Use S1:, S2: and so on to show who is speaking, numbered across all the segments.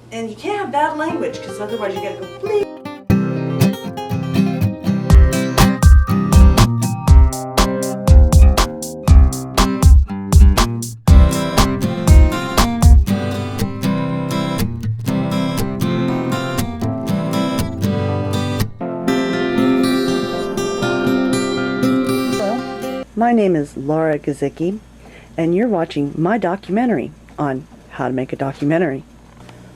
S1: And you can't have bad language, because otherwise you gotta go bleep. My name is Laura Gesicki, and you're watching my documentary on how to make a documentary.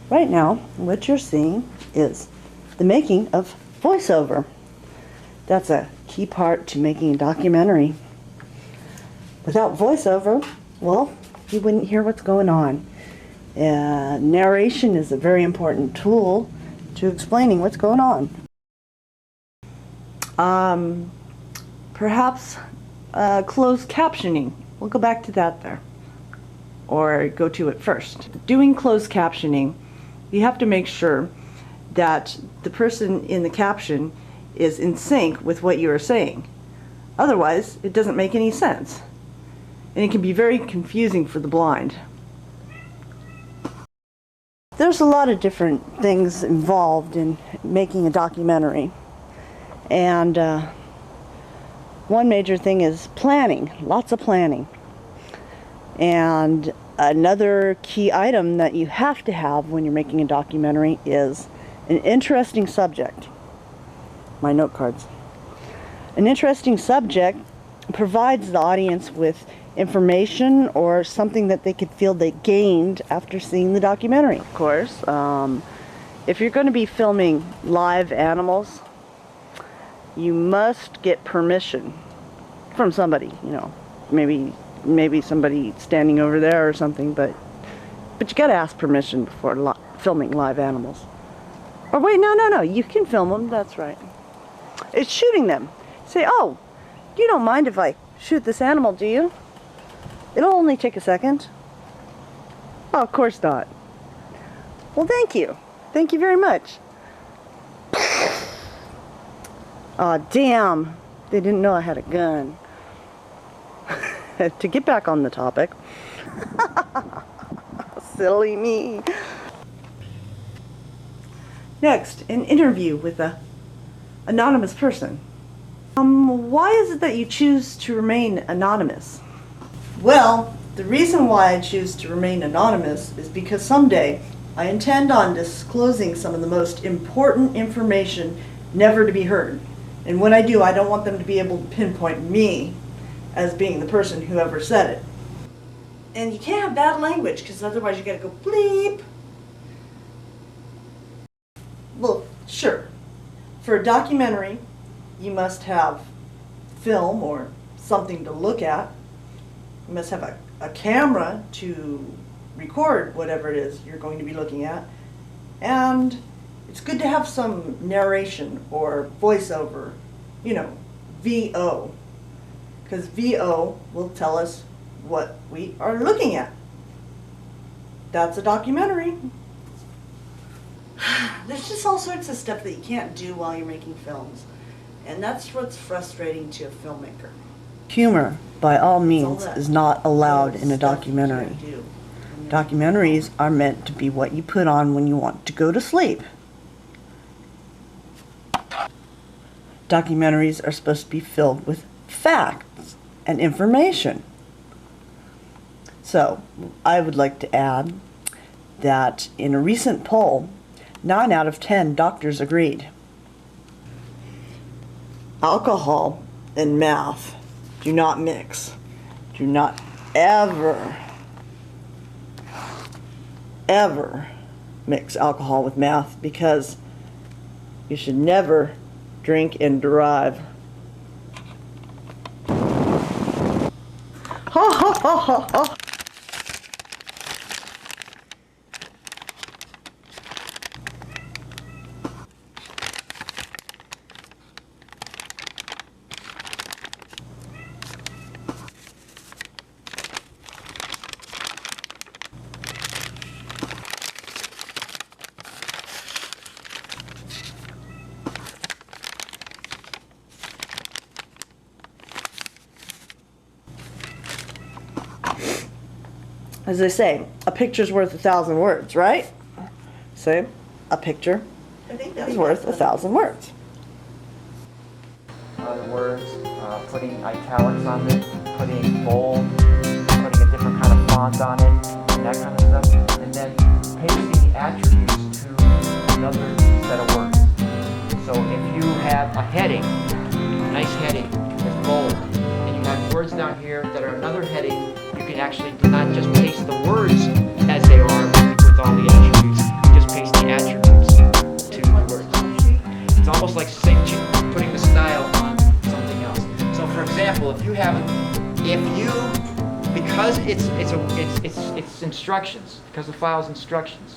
S1: Right now, what you're seeing is the making of voiceover. That's a key part to making a documentary. Without voiceover, well, you wouldn't hear what's going on. Narration is a very important tool to explaining what's going on. Perhaps closed captioning. We'll go back to that there, or go to it first. Doing closed captioning, you have to make sure that the person in the caption is in sync with what you are saying. Otherwise, it doesn't make any sense, and it can be very confusing for the blind. There's a lot of different things involved in making a documentary, and one major thing is planning, lots of planning. And another key item that you have to have when you're making a documentary is an interesting subject. My note cards. An interesting subject provides the audience with information or something that they could feel they gained after seeing the documentary. Of course, if you're going to be filming live animals, you must get permission from somebody, you know, maybe somebody standing over there or something, but you gotta ask permission before filming live animals. Or wait, no, you can film them, that's right. It's shooting them. Say, oh, you don't mind if I shoot this animal, do you? It'll only take a second. Oh, of course not. Well, thank you. Thank you very much. Aw, damn. They didn't know I had a gun. To get back on the topic. Silly me. Next, an interview with an anonymous person. Why is it that you choose to remain anonymous? Well, the reason why I choose to remain anonymous is because someday I intend on disclosing some of the most important information never to be heard. And when I do, I don't want them to be able to pinpoint me as being the person who ever said it. And you can't have bad language, because otherwise you gotta go bleep. Well, sure. For a documentary, you must have film or something to look at. You must have a camera to record whatever it is you're going to be looking at. And it's good to have some narration or voiceover, you know, VO. Because VO will tell us what we are looking at. That's a documentary. There's just all sorts of stuff that you can't do while you're making films. And that's what's frustrating to a filmmaker. Humor, by all means, is not allowed in a documentary. Documentaries are meant to be what you put on when you want to go to sleep. Documentaries are supposed to be filled with facts and information. So, I would like to add that in a recent poll, 9 out of 10 doctors agreed. Alcohol and math do not mix. Do not ever mix alcohol with math, because you should never drink and drive. Ha ha ha ha ha. As they say, a picture's worth 1,000 words, right? Say, a picture is worth 1,000 words.
S2: The words, putting italics on it, putting bold, putting a different kind of font on it, and that kind of stuff, and then pasting the attributes to another set of words. So if you have a heading, a nice heading that's bold, and you have words down here that are another heading, you can actually not just paste the words as they are with all the attributes, you just paste the attributes to the words. It's almost like putting the style on something else. So for example, because it's instructions, because the file's instructions,